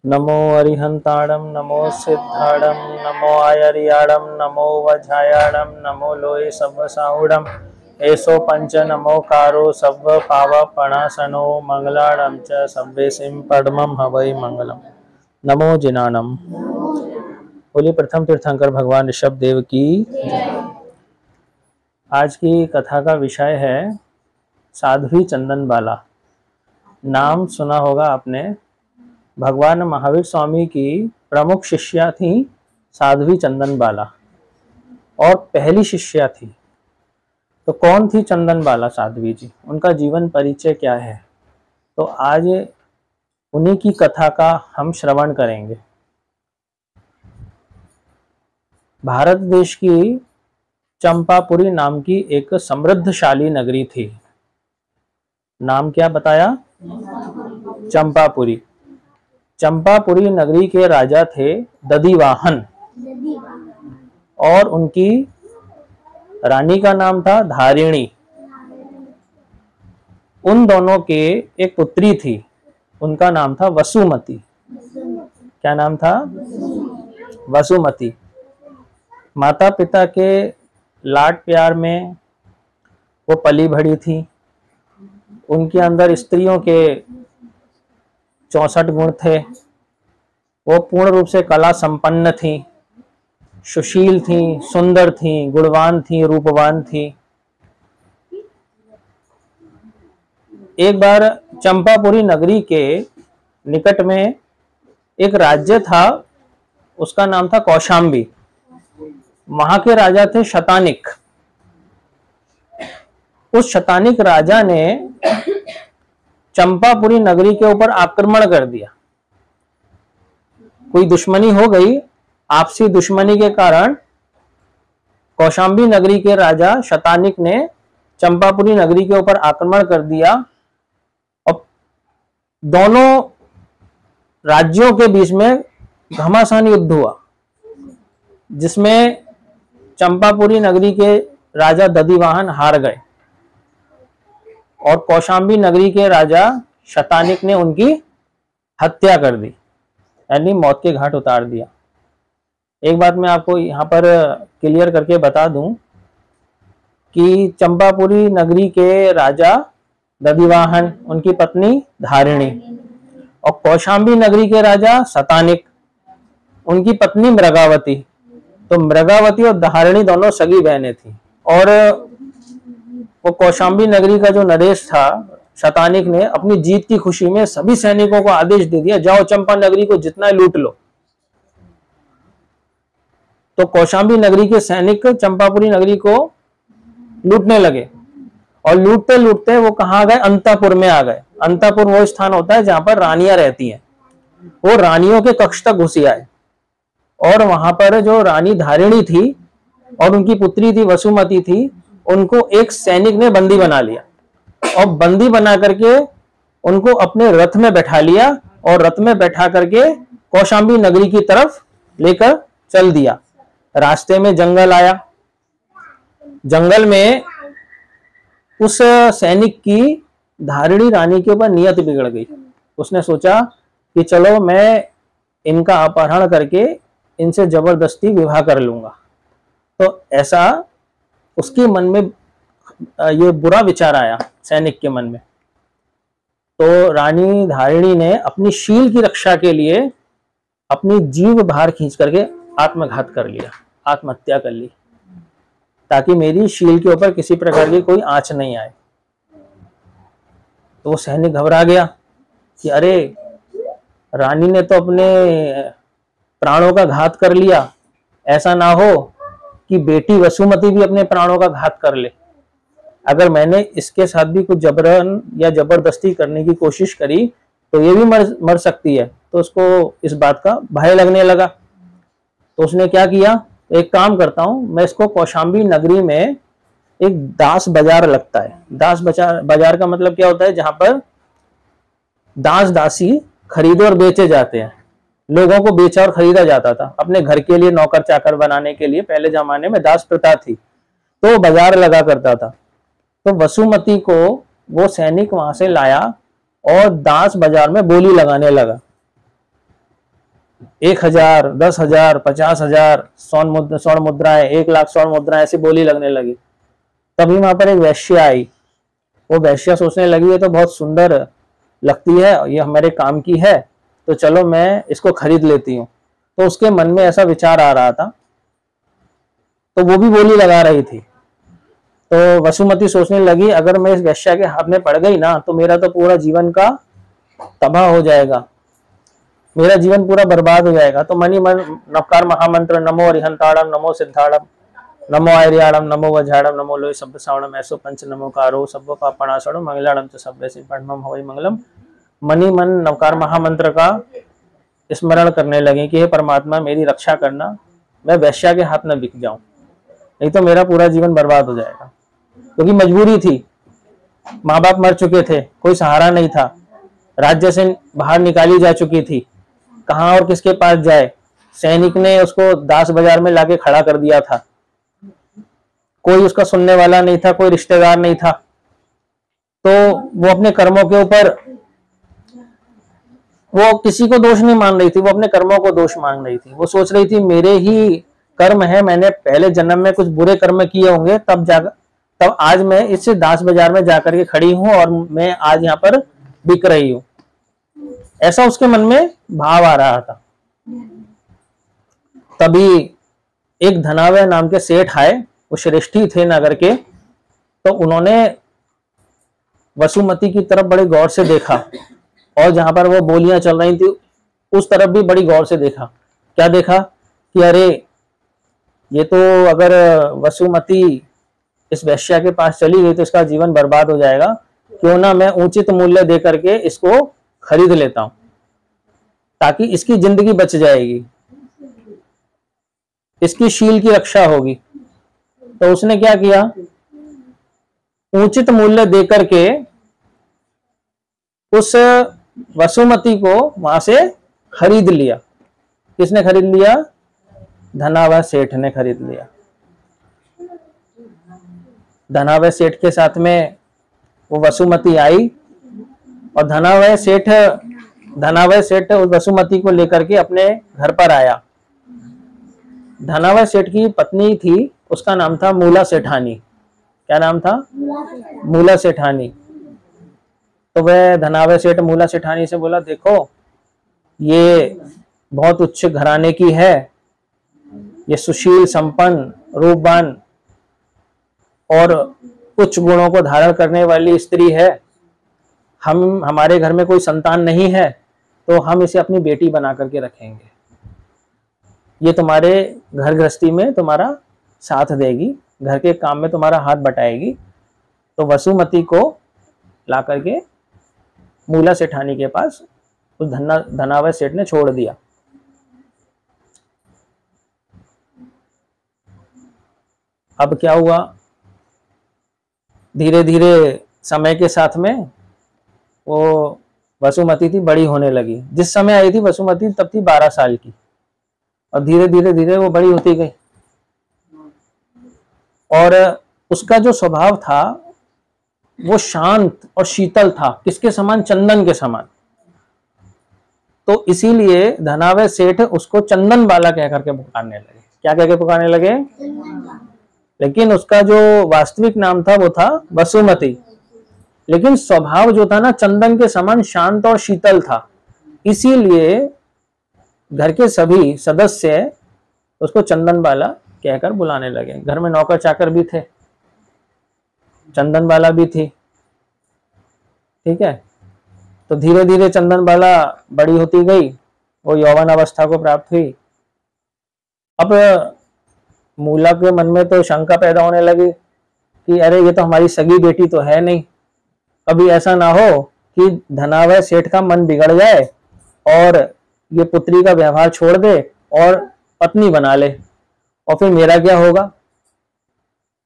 नमो अरिहंताणं नमो सिद्धाणं नमो आयर्याणं नमो वज्रायाणं नमो लोये सव्वसाहुणं एसो पंच नमो कारो सव्व पावपणासनो मंगलाणं च सव्वेसिं पद्मं हवै मंगलम। नमो जिनाणं। बोलिए प्रथम तीर्थंकर भगवान ऋषभ देव की। आज की कथा का विषय है साध्वी चंदनबाला। नाम सुना होगा आपने। भगवान महावीर स्वामी की प्रमुख शिष्या थी साध्वी चंदनबाला और पहली शिष्या थी। तो कौन थी चंदनबाला साध्वी जी, उनका जीवन परिचय क्या है, तो आज उन्हीं की कथा का हम श्रवण करेंगे। भारत देश की चंपापुरी नाम की एक समृद्धशाली नगरी थी। नाम क्या बताया? चंपापुरी। चंपापुरी नगरी के राजा थे दधिवाहन और उनकी रानी का नाम था धारिणी। उन दोनों के एक पुत्री थी, उनका नाम था वसुमती। क्या नाम था? वसुमती। माता पिता के लाड प्यार में वो पली बढ़ी थी। उनके अंदर स्त्रियों के 64 गुण थे। वो पूर्ण रूप से कला संपन्न थी, सुशील थी, सुंदर थी, गुणवान थी, रूपवान थी। एक बार चंपापुरी नगरी के निकट में एक राज्य था, उसका नाम था कौशाम्बी। वहां के राजा थे शतानिक। उस शतानिक राजा ने चंपापुरी नगरी के ऊपर आक्रमण कर दिया। कोई दुश्मनी हो गई, आपसी दुश्मनी के कारण कौशाम्बी नगरी के राजा शतानिक ने चंपापुरी नगरी के ऊपर आक्रमण कर दिया और दोनों राज्यों के बीच में घमासान युद्ध हुआ, जिसमें चंपापुरी नगरी के राजा दधिवाहन हार गए और कौशाम्बी नगरी के राजा शतानिक ने उनकी हत्या कर दी, यानी मौत के घाट उतार दिया। एक बात मैं आपको यहाँ पर क्लियर करके बता दूं कि चंपापुरी नगरी के राजा दधिवाहन, उनकी पत्नी धारिणी, और कौशाम्बी नगरी के राजा शतानिक, उनकी पत्नी मृगावती। तो मृगावती और धारिणी दोनों सगी बहनें थी। और वो कौशाम्बी नगरी का जो नरेश था शतानिक ने अपनी जीत की खुशी में सभी सैनिकों को आदेश दे दिया, जाओ चंपा नगरी को जितना लूट लो। तो कौशाम्बी नगरी के सैनिक चंपापुरी नगरी को लूटने लगे और लूटते लूटते वो कहाँ गए? अंतापुर में आ गए। अंतापुर वो स्थान होता है जहां पर रानियां रहती हैं। वो रानियों के कक्ष तक घुस आए और वहां पर जो रानी धारिणी थी और उनकी पुत्री थी वसुमती थी, उनको एक सैनिक ने बंदी बना लिया और बंदी बना करके उनको अपने रथ में बैठा लिया और रथ में बैठा करके कौशाम्बी नगरी की तरफ लेकर चल दिया। रास्ते में जंगल आया। जंगल में उस सैनिक की धारिणी रानी के ऊपर नियत बिगड़ गई। उसने सोचा कि चलो मैं इनका अपहरण करके इनसे जबरदस्ती विवाह कर लूंगा। तो ऐसा उसके मन में ये बुरा विचार आया सैनिक के मन में। तो रानी धारिणी ने अपनी शील की रक्षा के लिए अपनी जीभ बाहर खींच करके आत्मघात कर लिया, आत्महत्या कर ली, ताकि मेरी शील के ऊपर किसी प्रकार की कोई आंच नहीं आए। तो वो सैनिक घबरा गया कि अरे, रानी ने तो अपने प्राणों का घात कर लिया, ऐसा ना हो कि बेटी वसुमती भी अपने प्राणों का घात कर ले। अगर मैंने इसके साथ भी कुछ जबरन या जबरदस्ती करने की कोशिश करी तो ये भी मर सकती है। तो उसको इस बात का भय लगने लगा। तो उसने क्या किया, एक काम करता हूं, मैं इसको कौशाम्बी नगरी में एक दास बाजार लगता है। दास बाजार का मतलब क्या होता है? जहां पर दास दासी खरीदे और बेचे जाते हैं। लोगों को बेचा और खरीदा जाता था अपने घर के लिए, नौकर चाकर बनाने के लिए। पहले जमाने में दास प्रथा थी, तो बाजार लगा करता था। तो वसुमती को वो सैनिक वहां से लाया और दास बाजार में बोली लगाने लगा 1000, 10,000, 50,000 स्वर्ण मुद्राएं, 1 लाख स्वर्ण मुद्राएं, ऐसी बोली लगने लगी। तभी वहां पर एक वैश्य आई। वो वैश्या सोचने लगी ये तो बहुत सुंदर लगती है, ये हमारे काम की है, तो चलो मैं इसको खरीद लेती हूँ। तो उसके मन में ऐसा विचार आ रहा था, तो वो भी बोली लगा रही थी। तो वसुमती सोचने लगी अगर मैं इस वैश्या के हाथ में पड़ गई ना तो मेरा तो पूरा जीवन का तबाह हो जाएगा, मेरा जीवन पूरा बर्बाद हो जाएगा। तो मनी मन नवकार महामंत्र नमो अरिहंताड़म नमो सिद्धाड़म नमो आर्याड़म नमो वज्राड़म नमो लोय सब्ब सावणम ऐसो पंच नमो कारो सब्ब पापणासणो मंगलाड़म च सब्बे से पढ़मम हवै मंगलम। मनी मन नवकार महामंत्र का स्मरण करने लगे कि हे परमात्मा मेरी रक्षा करना, मैं वैश्या के हाथ में बिक जाऊं, नहीं तो मेरा पूरा जीवन बर्बाद हो जाएगा। क्योंकि मजबूरी थी, माँ बाप मर चुके थे, कोई सहारा नहीं था, राज्य से बाहर निकाली जा चुकी थी, कहाँ और किसके पास जाए। सैनिक ने उसको दास बाजार में लाके खड़ा कर दिया था, कोई उसका सुनने वाला नहीं था, कोई रिश्तेदार नहीं था। तो वो अपने कर्मों के ऊपर वो किसी को दोष नहीं मान रही थी, वो अपने कर्मों को दोष मान रही थी। वो सोच रही थी मेरे ही कर्म है, मैंने पहले जन्म में कुछ बुरे कर्म किए होंगे, तब आज मैं इस दास बाजार में जाकर के खड़ी हूं और मैं आज यहाँ पर बिक रही हूं। ऐसा उसके मन में भाव आ रहा था। तभी एक धनावय नाम के सेठ आए, वो श्रेष्ठी थे नगर के। तो उन्होंने वसुमती की तरफ बड़े गौर से देखा और जहां पर वो बोलियां चल रही थी उस तरफ भी बड़ी गौर से देखा। क्या देखा कि अरे ये तो अगर वसुमती इस वैश्या के पास चली गई तो इसका जीवन बर्बाद हो जाएगा, क्यों ना मैं उचित मूल्य दे करके इसको खरीद लेता हूं ताकि इसकी जिंदगी बच जाएगी, इसकी शील की रक्षा होगी। तो उसने क्या किया, उचित मूल्य देकर के उस वसुमती को वहां से खरीद लिया। किसने खरीद लिया? धनावय सेठ ने खरीद लिया। धनावय सेठ के साथ में वो वसुमती आई और धनावय सेठ उस वसुमती को लेकर के अपने घर पर आया। धनावय सेठ की पत्नी थी, उसका नाम था मूला सेठानी। क्या नाम था? मूला सेठानी। तो वह धनावय सेठ मूला सेठानी से बोला देखो ये बहुत उच्च घराने की है, ये सुशील संपन्न रूपवान और उच्च गुणों को धारण करने वाली स्त्री है। हमारे घर में कोई संतान नहीं है तो हम इसे अपनी बेटी बना करके रखेंगे, ये तुम्हारे घर गृहस्थी में तुम्हारा साथ देगी, घर के काम में तुम्हारा हाथ बटाएगी। तो वसुमती को ला करके मूला सेठानी के पास उस धनावय सेठ ने छोड़ दिया। अब क्या हुआ, धीरे धीरे समय के साथ में वो वसुमती थी बड़ी होने लगी। जिस समय आई थी वसुमती तब थी 12 साल की और धीरे धीरे धीरे वो बड़ी होती गई। और उसका जो स्वभाव था वो शांत और शीतल था, किसके समान? चंदन के समान। तो इसीलिए धनावय सेठ उसको चंदन बाला कह करके पुकारने लगे। क्या कह के पुकारने लगे? लेकिन उसका जो वास्तविक नाम था वो था वसुमती, लेकिन स्वभाव जो था ना चंदन के समान शांत और शीतल था। इसीलिए घर के सभी सदस्य उसको चंदन बाला कहकर बुलाने लगे। घर में नौकर चाकर भी थे, चंदन बाला भी थी। ठीक है, तो धीरे धीरे चंदन बाला बड़ी होती गई, वो यौवन अवस्था को प्राप्त हुई। अब मूला के मन में तो शंका पैदा होने लगी कि अरे ये तो हमारी सगी बेटी तो है नहीं, कभी ऐसा ना हो कि धनावय सेठ का मन बिगड़ जाए और ये पुत्री का व्यवहार छोड़ दे और पत्नी बना ले, और फिर मेरा क्या होगा?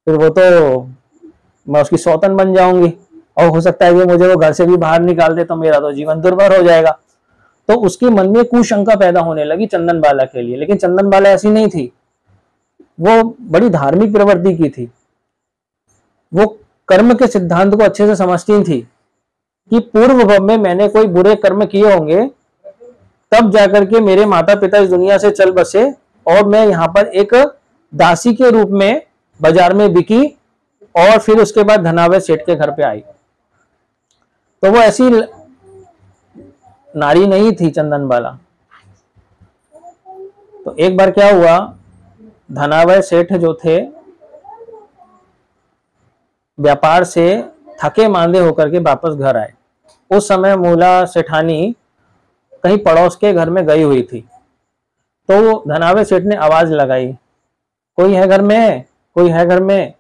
फिर वो तो मैं उसकी सौतन बन जाऊंगी और हो सकता है कि मुझे वो घर से भी बाहर निकाल दे तो मेरा तो जीवन दुर्भर हो जाएगा। तो उसके मन में कुशंका पैदा होने लगी चंदन बाला के लिए। लेकिन चंदन बाला ऐसी नहीं थी, वो बड़ी धार्मिक प्रवृत्ति की थी। वो कर्म के सिद्धांत को अच्छे से समझती थी कि पूर्व भव में मैंने कोई बुरे कर्म किए होंगे तब जाकर के मेरे माता पिता इस दुनिया से चल बसे और मैं यहाँ पर एक दासी के रूप में बाजार में बिकी और फिर उसके बाद धनावय सेठ के घर पे आई। तो वो ऐसी नारी नहीं थी चंदन बाला। तो एक बार क्या हुआ, धनावय सेठ जो थे व्यापार से थके मांदे होकर के वापस घर आए। उस समय मूला सेठानी कहीं पड़ोस के घर में गई हुई थी। तो धनावय सेठ ने आवाज लगाई, कोई है घर में, कोई है घर में।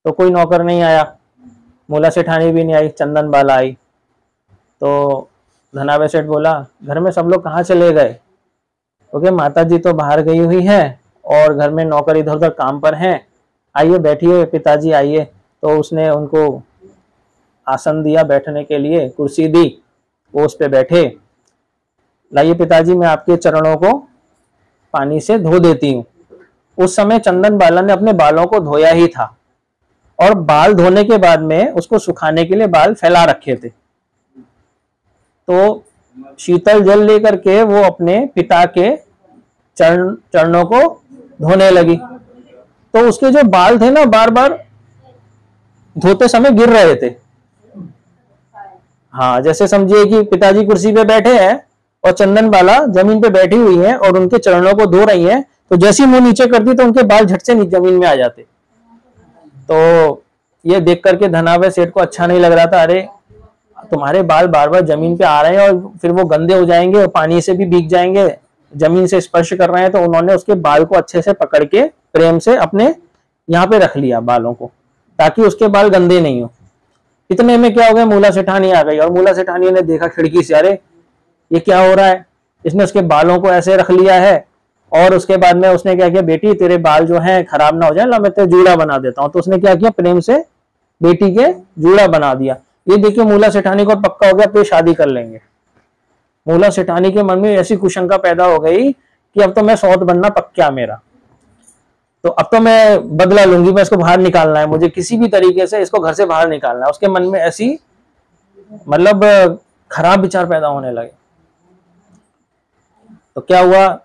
तो कोई नौकर नहीं आया, मूला सेठानी भी नहीं आई, चंदन बाला आई। तो धनावय सेठ बोला, घर में सब लोग कहाँ चले गए? क्योंकि माता जी तो बाहर गई हुई है और घर में नौकर इधर उधर काम पर हैं, आइए बैठिए पिताजी आइए। तो उसने उनको आसन दिया बैठने के लिए, कुर्सी दी, वो उस पे बैठे। लाइए पिताजी मैं आपके चरणों को पानी से धो देती हूँ। उस समय चंदन बाला ने अपने बालों को धोया ही था और बाल धोने के बाद में उसको सुखाने के लिए बाल फैला रखे थे। तो शीतल जल लेकर के वो अपने पिता के चरणों को धोने लगी। तो उसके जो बाल थे ना बार बार धोते समय गिर रहे थे। हाँ, जैसे समझिए कि पिताजी कुर्सी पे बैठे हैं और चंदन बाला जमीन पे बैठी हुई हैं और उनके चरणों को धो रही हैं, तो जैसे ही मुंह नीचे करती तो उनके बाल झट से जमीन में आ जाते। तो ये देख करके धनावय सेठ को अच्छा नहीं लग रहा था। अरे तुम्हारे बाल बार बार जमीन पे आ रहे हैं और फिर वो गंदे हो जाएंगे और पानी से भी भीग जाएंगे, जमीन से स्पर्श कर रहे हैं। तो उन्होंने उसके बाल को अच्छे से पकड़ के प्रेम से अपने यहाँ पे रख लिया बालों को, ताकि उसके बाल गंदे नहीं हो। इतने में क्या हो गया, मूला सेठानी आ गई और मूला सेठानी ने देखा खिड़की से, अरे ये क्या हो रहा है, इसने उसके बालों को ऐसे रख लिया है। और उसके बाद में उसने क्या किया, बेटी तेरे बाल जो हैं खराब ना हो जाए, ला मैं तेरे जूड़ा बना देता हूँ। तो उसने क्या किया, प्रेम से बेटी के जूड़ा बना दिया। ये देखिए मूला सेठानी को पक्का हो गया तो शादी कर लेंगे। मूला सेठानी के मन में ऐसी कुशंका पैदा हो गई कि अब तो मैं सौत बनना पक्का मेरा, तो अब तो मैं बदला लूंगी, मैं इसको बाहर निकालना है, मुझे किसी भी तरीके से इसको घर से बाहर निकालना है। उसके मन में ऐसी मतलब खराब विचार पैदा होने लगे। तो क्या हुआ,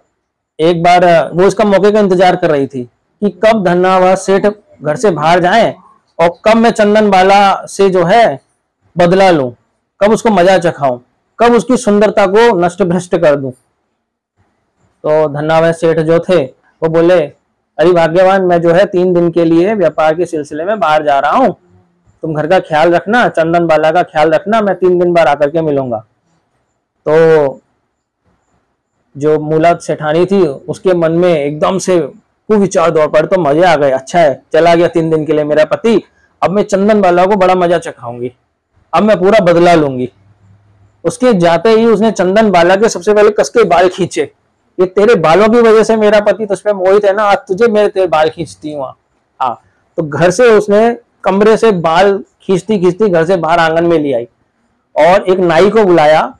एक बार वो इसका मौके का इंतजार कर रही थी कि कब धनावय सेठ घर से बाहर जाए और कब मैं चंदन बाला से जो है बदला लूं, कब उसको मजा चखाऊं, कब उसकी सुंदरता को नष्ट भ्रष्ट कर दूं। तो धनावय सेठ जो थे वो बोले, अरे भाग्यवान, मैं जो है 3 दिन के लिए व्यापार के सिलसिले में बाहर जा रहा हूं, तुम घर का ख्याल रखना, चंदन बाला का ख्याल रखना, मैं 3 दिन बाद आकर के मिलूंगा। तो जो मूला सेठानी थी उसके मन में एकदम से कुविचार दौड़ पड़े, तो मजे आ गए, अच्छा है चला गया 3 दिन के लिए मेरा पति, अब मैं चंदन बाला को बड़ा मजा चखाऊंगी, अब मैं पूरा बदला लूंगी। उसके जाते ही उसने चंदन बाला के सबसे पहले कसके बाल खींचे, ये तेरे बालों की वजह से मेरा पति तुझ पे मोहित है ना, आज तुझे मेरे तेरे बाल खींचती हूँ। हाँ, तो घर से उसने कमरे से बाल खींचती खींचती घर से बाहर आंगन में ले आई और एक नाई को बुलाया,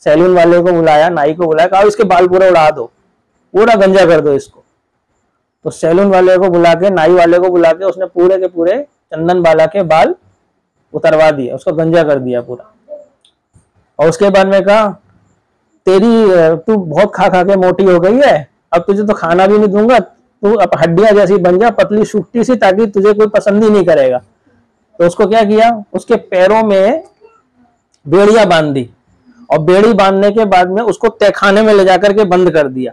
सैलून वाले को बुलाया, नाई को बुलाया, कहा इसके बाल पूरा उड़ा दो, पूरा गंजा कर दो इसको। तो सैलून वाले को बुला के, नाई वाले को बुला के उसने पूरे के पूरे चंदन बाला के बाल उतरवा दिए, उसको गंजा कर दिया पूरा। और उसके बाद में कहा, तू बहुत खा खा के मोटी हो गई है, अब तुझे तो खाना भी नहीं दूंगा, तू अब हड्डियां जैसी बन जा, पतली सूखती सी, ताकि तुझे कोई पसंद ही नहीं करेगा। तो उसको क्या किया, उसके पैरों में बेड़ियां बांध दी और बेड़ी बांधने के बाद में उसको तहखाने में ले जाकर के बंद कर दिया।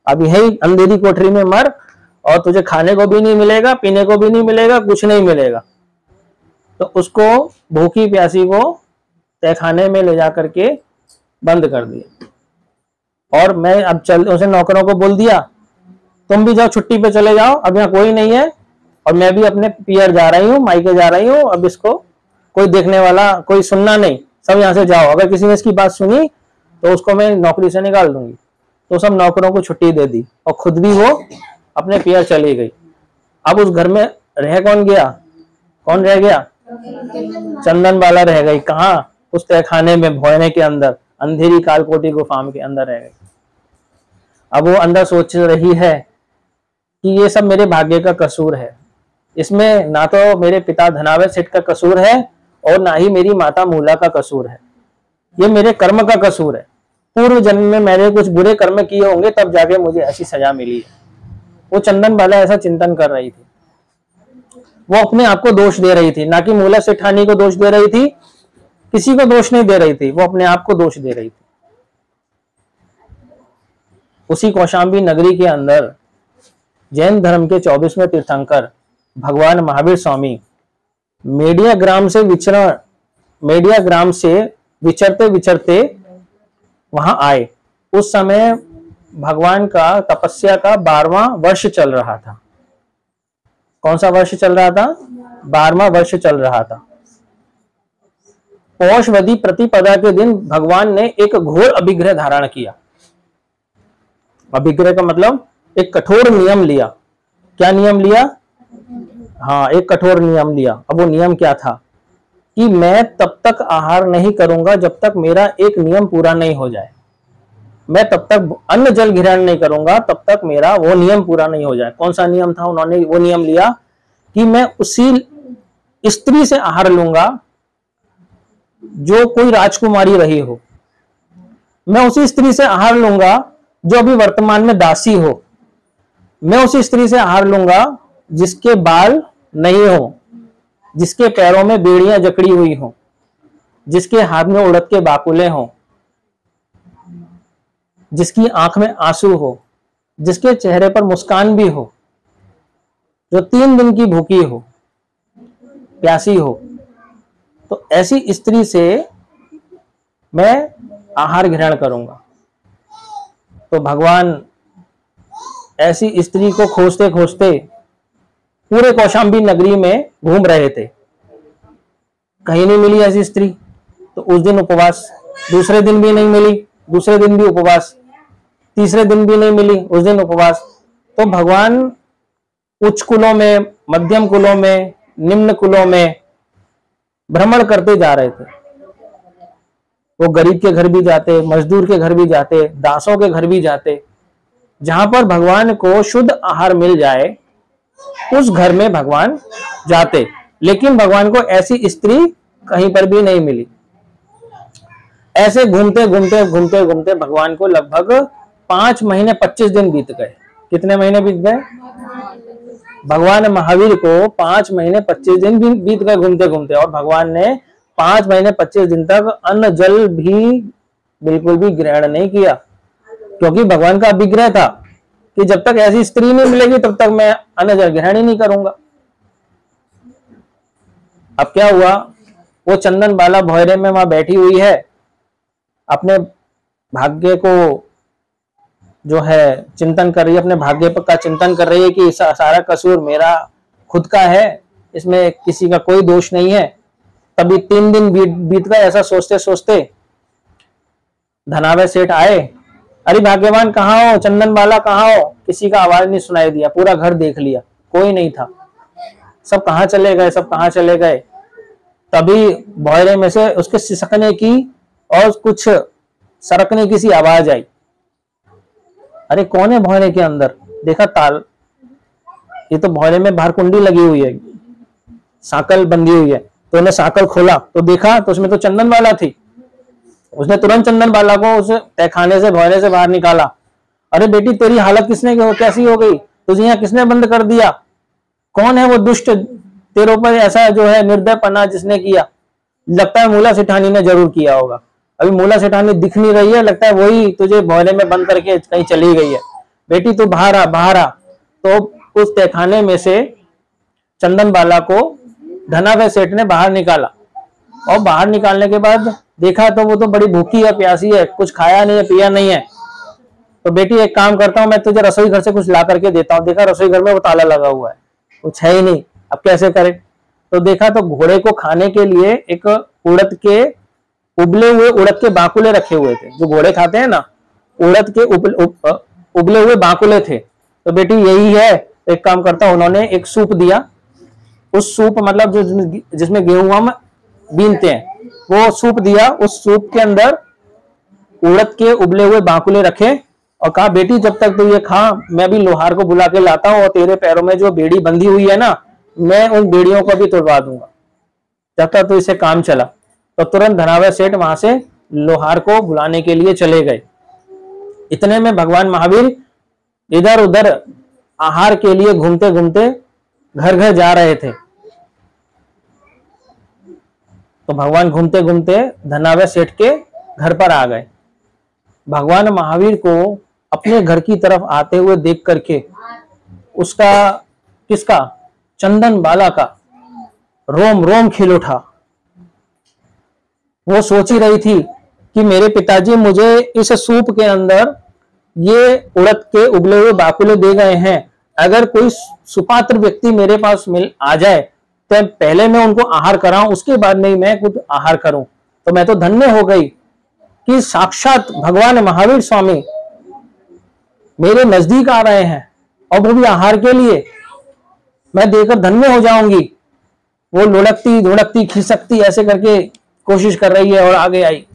अब यही अंधेरी कोठरी में मर और तुझे खाने को भी नहीं मिलेगा, पीने को भी नहीं मिलेगा, कुछ नहीं मिलेगा। तो उसको भूखी प्यासी को तहखाने में ले जाकर के बंद कर दिया। और मैं अब उसे नौकरों को बोल दिया, तुम भी जाओ छुट्टी पे चले जाओ, अब यहाँ कोई नहीं है और मैं भी अपने पियर जा रही हूँ, मायके जा रही हूँ, अब इसको कोई देखने वाला, कोई सुनना नहीं, सब यहाँ से जाओ। अगर किसी ने इसकी बात सुनी तो उसको मैं नौकरी से निकाल दूंगी। तो सब नौकरों को छुट्टी दे दी और खुद भी वो अपने पियर चली गई। अब उस घर में रह कौन गया, कौन रह गया, चंदन बाला रह गई। कहाँ, उस तहखाने में, भोयने के अंदर, अंधेरी कालकोटी गुफाम के अंदर रह गई। अब वो अंदर सोच रही है कि ये सब मेरे भाग्य का कसूर है, इसमें ना तो मेरे पिता धनावय सेठ का कसूर है और ना ही मेरी माता मूला का कसूर है, ये मेरे कर्म का कसूर है। पूर्व जन्म में मैंने कुछ बुरे कर्म किए होंगे, तब जाके मुझे ऐसी सजा मिली है। वो चंदन बाला ऐसा चिंतन कर रही थी। वो अपने आप को दोष दे रही थी, ना कि मूला सेठानी को दोष दे रही थी, किसी को दोष नहीं दे रही थी, वो अपने आप को दोष दे रही थी। उसी कौशाम्बी नगरी के अंदर जैन धर्म के 24वें तीर्थंकर भगवान महावीर स्वामी मेडिया ग्राम से विचरते विचरते वहां आए। उस समय भगवान का तपस्या का 12वां वर्ष चल रहा था। कौन सा वर्ष चल रहा था? 12वां वर्ष चल रहा था। पौषवदी प्रतिपदा के दिन भगवान ने एक घोर अभिग्रह धारण किया। अभिग्रह का मतलब एक कठोर नियम लिया। क्या नियम लिया? हाँ, एक कठोर नियम लिया। अब वो नियम क्या था कि मैं तब तक आहार नहीं करूंगा जब तक मेरा एक नियम पूरा नहीं हो जाए। मैं तब तक अन्न जल ग्रहण नहीं करूंगा तब तक मेरा वो नियम पूरा नहीं हो जाए। कौन सा नियम था? उन्होंने वो नियम लिया कि मैं उसी स्त्री से आहार लूंगा जो कोई राजकुमारी रही हो। मैं उसी स्त्री से आहार लूंगा जो अभी वर्तमान में दासी हो। मैं उसी स्त्री से आहार लूंगा जिसके बाल नहीं हो, जिसके पैरों में बेड़ियां जकड़ी हुई हो, जिसके हाथ में उड़द के बाकुले हो, जिसकी आंख में आंसू हो, जिसके चेहरे पर मुस्कान भी हो, जो 3 दिन की भूखी हो, प्यासी हो। तो ऐसी स्त्री से मैं आहार ग्रहण करूंगा। तो भगवान ऐसी स्त्री को खोजते खोजते पूरे कौशाम्बी नगरी में घूम रहे थे। कहीं नहीं मिली ऐसी स्त्री। तो उस दिन उपवास, दूसरे दिन भी नहीं मिली, दूसरे दिन भी उपवास, तीसरे दिन भी नहीं मिली, उस दिन उपवास। तो भगवान उच्च कुलों में, मध्यम कुलों में, निम्न कुलों में भ्रमण करते जा रहे थे। वो गरीब के घर भी जाते, मजदूर के घर भी जाते, दासों के घर भी जाते। जहां पर भगवान को शुद्ध आहार मिल जाए उस घर में भगवान जाते। लेकिन भगवान को ऐसी स्त्री कहीं पर भी नहीं मिली। ऐसे घूमते घूमते घूमते घूमते भगवान को लगभग 5 महीने 25 दिन बीत गए। कितने महीने बीत गए? भगवान महावीर को 5 महीने 25 दिन भी बीत गए घूमते घूमते। और भगवान ने 5 महीने 25 दिन तक अन्न जल भी बिल्कुल भी ग्रहण नहीं किया, क्योंकि भगवान का अभिग्रह था कि जब तक ऐसी स्त्री नहीं मिलेगी तब तक मैं अन्न जल ग्रहण ही नहीं करूंगा। अब क्या हुआ? वो चंदन बाला भौरे में वहां बैठी हुई है, अपने भाग्य को जो है चिंतन कर रही है, अपने भाग्य का चिंतन कर रही है कि सारा कसूर मेरा खुद का है, इसमें किसी का कोई दोष नहीं है। तभी 3 दिन बीत गए। ऐसा सोचते सोचते धनावय सेठ आए। अरे भाग्यवान कहाँ हो? चंदन बाला कहाँ हो? किसी का आवाज नहीं सुनाई दिया। पूरा घर देख लिया, कोई नहीं था। सब कहाँ चले गए, सब कहाँ चले गए? तभी भौरे में से उसके सिसकने की और कुछ सरकने की सी आवाज आई। अरे कौन है भौरे के अंदर? देखा ताल, ये तो भौरे में बाहर कुंडी लगी हुई है, साकल बंधी हुई है। तो उन्हें साकल खोला तो देखा तो उसमें तो चंदन बाला थी। उसने तुरंत चंदन बाला को उस तहखाने से, भौरे से बाहर निकाला। अरे बेटी, तेरी हालत किसने कैसी हो गई? तुझे यहाँ किसने बंद कर दिया? कौन है वो दुष्ट तेरे ऊपर ऐसा जो है निर्दयपना जिसने किया? लगता है मूला सेठानी ने जरूर किया होगा। अभी मूला सेठानी दिख नहीं रही है, लगता है वही तुझे भौरे में बंद करके कहीं चली गई है। बेटी तू बाहर आ, बाहर आ। तो उस तहखाने में से चंदन बाला को धनावय सेठ ने बाहर निकाला। और बाहर निकालने के बाद देखा तो वो तो बड़ी भूखी है, प्यासी है, कुछ खाया नहीं है, पिया नहीं है। तो बेटी एक काम करता हूँ, मैं तुझे रसोई घर से कुछ ला करके देता हूँ। देखा रसोई घर में वो ताला लगा हुआ है, कुछ है ही नहीं। अब कैसे करे? तो देखा तो घोड़े को खाने के लिए एक उड़द के उबले हुए उड़द के बाकुले रखे हुए थे। जो घोड़े खाते हैं ना, उड़द के उबले हुए बाकुले थे। तो बेटी यही है, एक काम करता हूं। उन्होंने एक सूप दिया। उस सूप मतलब जो जिसमें गेहूं हम बीनते हैं, वो सूप दिया। उस सूप के अंदर उड़द के उबले हुए बाकुले रखे और कहा बेटी जब तक तू ये खा, मैं अभी लोहार को बुला के लाता हूँ और तेरे पैरों में जो बेड़ी बंधी हुई है ना, मैं उन बेड़ियों को भी तोड़वा दूंगा जब तक तू इसे काम चला। तो तुरंत धनावय सेठ वहां से लोहार को बुलाने के लिए चले गए। इतने में भगवान महावीर इधर उधर आहार के लिए घूमते घूमते घर घर जा रहे थे। तो भगवान घूमते घूमते धनावय सेठ के घर पर आ गए। भगवान महावीर को अपने घर की तरफ आते हुए देख करके उसका, किसका, चंदन बाला का रोम रोम खिल उठा। वो सोच ही रही थी कि मेरे पिताजी मुझे इस सूप के अंदर ये उड़द के उबले हुए बाकुले दे गए हैं, अगर कोई सुपात्र व्यक्ति मेरे पास मिल आ जाए तो पहले मैं उनको आहार कराऊं, उसके बाद में मैं खुद आहार करूं। तो मैं तो धन्य हो गई कि साक्षात भगवान महावीर स्वामी मेरे नजदीक आ रहे हैं और वो भी आहार के लिए। मैं देकर धन्य हो जाऊंगी। वो लुढ़कती धुढ़कती खिसकती ऐसे करके कोशिश कर रही है और आगे आई।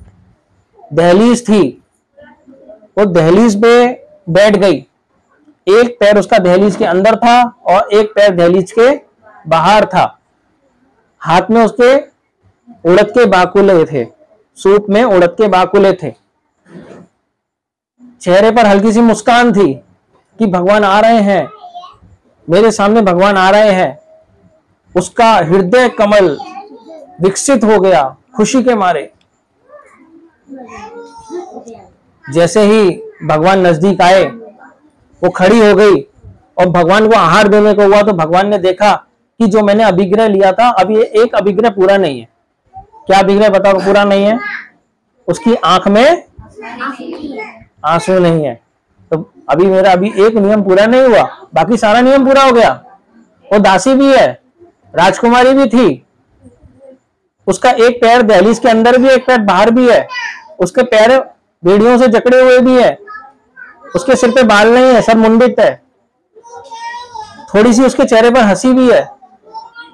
दहलीज थी, वो दहलीज पे बैठ गई। एक पैर उसका दहलीज के अंदर था और एक पैर दहलीज के बाहर था। हाथ में उसके उड़द के बाकुले थे, सूप में उड़द के बाकुले थे। चेहरे पर हल्की सी मुस्कान थी कि भगवान आ रहे हैं, मेरे सामने भगवान आ रहे हैं। उसका हृदय कमल विकसित हो गया खुशी के मारे। जैसे ही भगवान नजदीक आए वो खड़ी हो गई और भगवान को आहार देने को हुआ तो भगवान ने देखा कि जो मैंने अभिग्रह लिया था अब ये एक अभिग्रह पूरा नहीं है। क्या अभिग्रह बताओ पूरा नहीं है? उसकी आंख में आंसू नहीं है। तो अभी मेरा एक नियम पूरा नहीं हुआ, बाकी सारा नियम पूरा हो गया। वो दासी भी है, राजकुमारी भी थी, उसका एक पैर दहलीज के अंदर भी एक पैर बाहर भी है, उसके पैर बेड़ियों से जकड़े हुए भी है, उसके सिर पे बाल नहीं है, सर मुंडित है, थोड़ी सी उसके चेहरे पर हंसी भी है,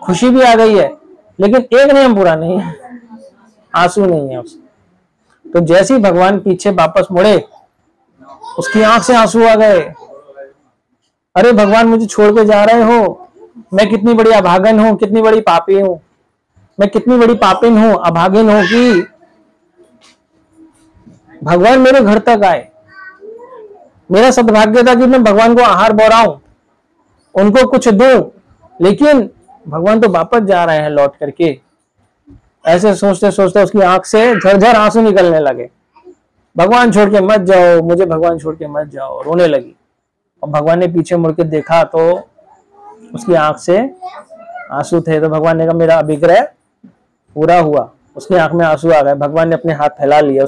खुशी भी आ गई है, लेकिन एक नियम पूरा नहीं है, आंसू नहीं है उसके। तो जैसे ही भगवान पीछे वापस मुड़े उसकी आंख से आंसू आ गए। अरे भगवान मुझे छोड़ के जा रहे हो, मैं कितनी बड़ी अभागन हूं, कितनी बड़ी पापी हूं, मैं कितनी बड़ी पापिन हूं, अभागिन हूं कि भगवान मेरे घर तक आए। मेरा सद्भाग्य था कि मैं भगवान को आहार बोराऊं, उनको कुछ दूं, लेकिन भगवान तो वापस जा रहे हैं लौट करके। ऐसे सोचते सोचते उसकी आंख से झरझर आंसू निकलने लगे। भगवान छोड़ के मत जाओ मुझे, भगवान छोड़ के मत जाओ, रोने लगी। और भगवान ने पीछे मुड़ के देखा तो उसकी आंख से आंसू थे। तो भगवान ने कहा मेरा अभिग्रह पूरा हुआ। उसकी आंख में आंसू आ गए। भगवान ने अपने हाथ फैला लिया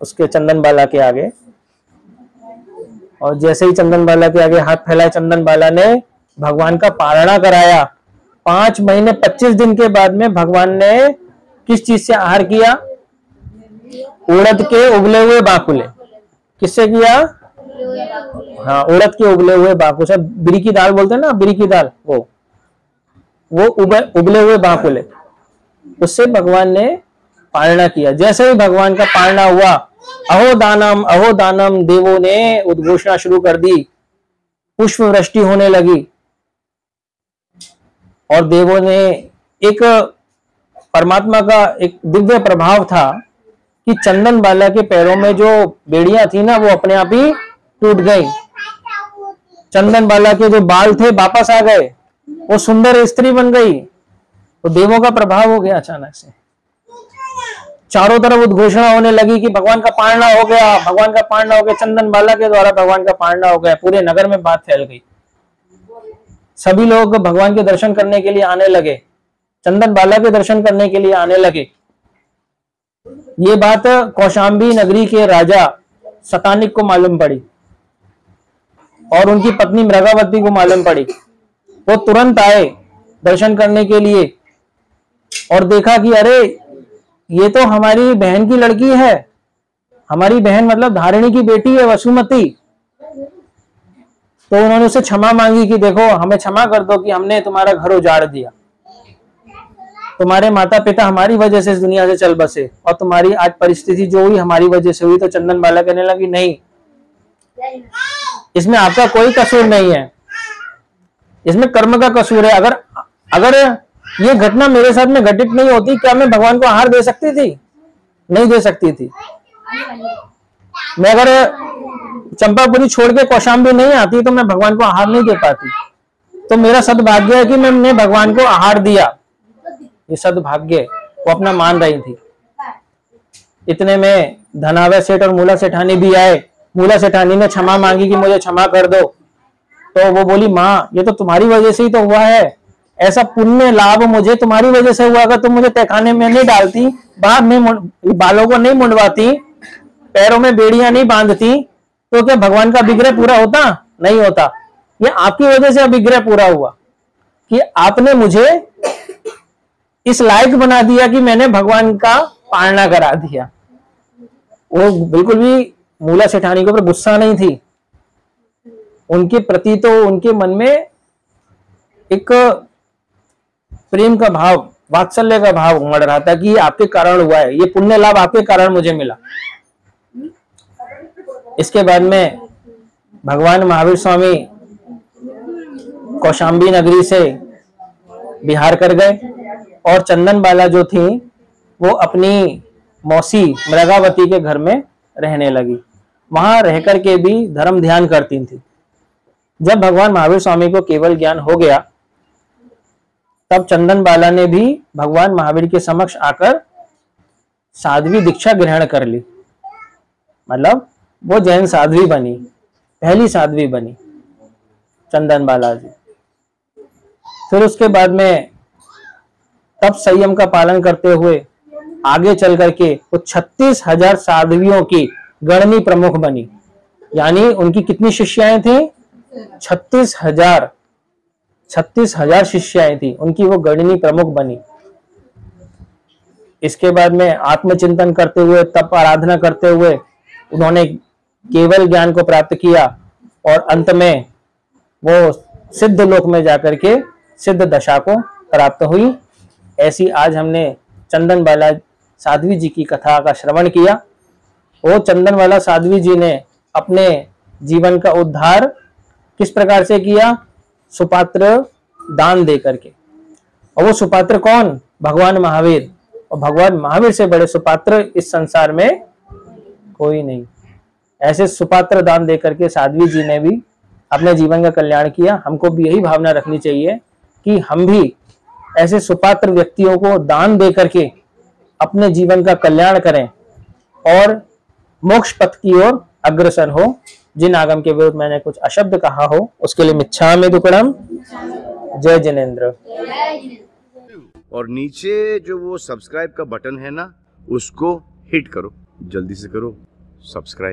उसके चंदन बाला के आगे, और जैसे ही चंदन बाला के आगे हाथ फैलाए, चंदन बाला ने भगवान का पारणा कराया। 5 महीने 25 दिन के बाद में भगवान ने किस चीज से आहार किया? उड़द के उबले हुए बाकुले। किससे किया? हाँ, उड़द के उबले हुए बाकुले, बिरी की दाल बोलते हैं ना, बिरी की दाल, वो उबले हुए बाकुले, उससे भगवान ने पारणा किया। जैसे ही भगवान का पारणा हुआ, अहो दानम देवों ने उद्घोषणा शुरू कर दी, पुष्प वृष्टि होने लगी। और देवों ने, एक परमात्मा का एक दिव्य प्रभाव था कि चंदन बाला के पैरों में जो बेड़ियां थी ना, वो अपने आप ही टूट गई। चंदन बाला के जो बाल थे वापस आ गए, वो सुंदर स्त्री बन गई। तो देवों का प्रभाव हो गया अचानक से। चारों तरफ उद्घोषणा होने लगी कि भगवान का पारणा हो गया, भगवान का पारणा हो गया, चंदन बाला के द्वारा भगवान का पारणा हो गया। पूरे नगर में बात फैल गई। सभी लोग भगवान के दर्शन करने के लिए आने लगे, चंदन बाला के दर्शन करने के लिए आने लगे। ये बात कौशाम्बी नगरी के राजा शतानिक को मालूम पड़ी और उनकी पत्नी मृगावती को मालूम पड़ी। वो तुरंत आए दर्शन करने के लिए और देखा कि अरे ये तो हमारी बहन की लड़की है, हमारी बहन मतलब धारिणी की बेटी है, वसुमती। तो उन्होंने उससे क्षमा मांगी कि देखो हमें क्षमा कर दो कि हमने तुम्हारा घर उजाड़ दिया, तुम्हारे माता पिता हमारी वजह से इस दुनिया से चल बसे और तुम्हारी आज परिस्थिति जो हुई हमारी वजह से हुई। तो चंदन बाला कहने लगी नहीं, इसमें आपका कोई कसूर नहीं है, इसमें कर्म का कसूर है। अगर ये घटना मेरे साथ में घटित नहीं होती, क्या मैं भगवान को आहार दे सकती थी? नहीं दे सकती थी। मैं अगर चंपापुरी छोड़ के कौशाम्बी नहीं आती तो मैं भगवान को आहार नहीं दे पाती। तो मेरा सद्भाग्य है कि मैंने भगवान को आहार दिया, ये सद्भाग्य वो अपना मान रही थी। इतने में धनावय सेठ और मूला सेठानी भी आए। मूला सेठानी ने क्षमा मांगी कि मुझे क्षमा कर दो। तो वो बोली, माँ ये तो तुम्हारी वजह से ही तो हुआ है, ऐसा पुण्य लाभ मुझे तुम्हारी वजह से हुआ। अगर तुम मुझे तहखाने में नहीं डालती, बाद में बालों को नहीं मुंडवाती, पैरों में बेड़ियां नहीं बांधती, तो क्या भगवान का विग्रह पूरा होता? नहीं होता। ये आपकी वजह से विग्रह पूरा हुआ कि आपने मुझे इस लायक बना दिया कि मैंने भगवान का पालना करा दिया। वो बिल्कुल भी मूला सेठानी के ऊपर गुस्सा नहीं थी। उनके प्रति तो उनके मन में एक प्रेम का भाव, वात्सल्य का भाव उमड़ रहा था कि ये आपके कारण हुआ है, ये पुण्य लाभ आपके कारण मुझे मिला। इसके बाद में भगवान महावीर स्वामी कौशाम्बी नगरी से बिहार कर गए और चंदन बाला जो थी वो अपनी मौसी मृगावती के घर में रहने लगी। वहां रहकर के भी धर्म ध्यान करती थी। जब भगवान महावीर स्वामी को केवल ज्ञान हो गया तब चंदन बाला ने भी भगवान महावीर के समक्ष आकर साध्वी दीक्षा ग्रहण कर ली। मतलब वो जैन साध्वी बनी, पहली साध्वी बनी चंदन बाला जी। फिर उसके बाद में तब संयम का पालन करते हुए आगे चल करके वो 36,000 साध्वियों की गणनी प्रमुख बनी। यानी उनकी कितनी शिष्याएं थी? 36,000 शिष्याएं थी उनकी, वो गणनी प्रमुख बनी। इसके बाद में आत्मचिंतन करते हुए, तप आराधना करते हुए उन्होंने केवल ज्ञान को प्राप्त किया और अंत में वो सिद्ध लोक में जाकर के सिद्ध दशा को प्राप्त हुई। ऐसी आज हमने चंदन बाला साध्वी जी की कथा का श्रवण किया। वो चंदन बाला साध्वी जी ने अपने जीवन का उद्धार किस प्रकार से किया? सुपात्र दान दे करके। और वो सुपात्र कौन? भगवान महावीर। और भगवान महावीर से बड़े सुपात्र इस संसार में कोई नहीं। ऐसे सुपात्र दान दे करके साध्वी जी ने भी अपने जीवन का कल्याण किया। हमको भी यही भावना रखनी चाहिए कि हम भी ऐसे सुपात्र व्यक्तियों को दान दे करके अपने जीवन का कल्याण करें और मोक्ष पथ की ओर अग्रसर हो। जिन आगम के विरुद्ध मैंने कुछ अशब्द कहा हो उसके लिए मिच्छामि दुक्कडम। जय जिनेंद्र। और नीचे जो वो सब्सक्राइब का बटन है ना, उसको हिट करो, जल्दी से करो सब्सक्राइब।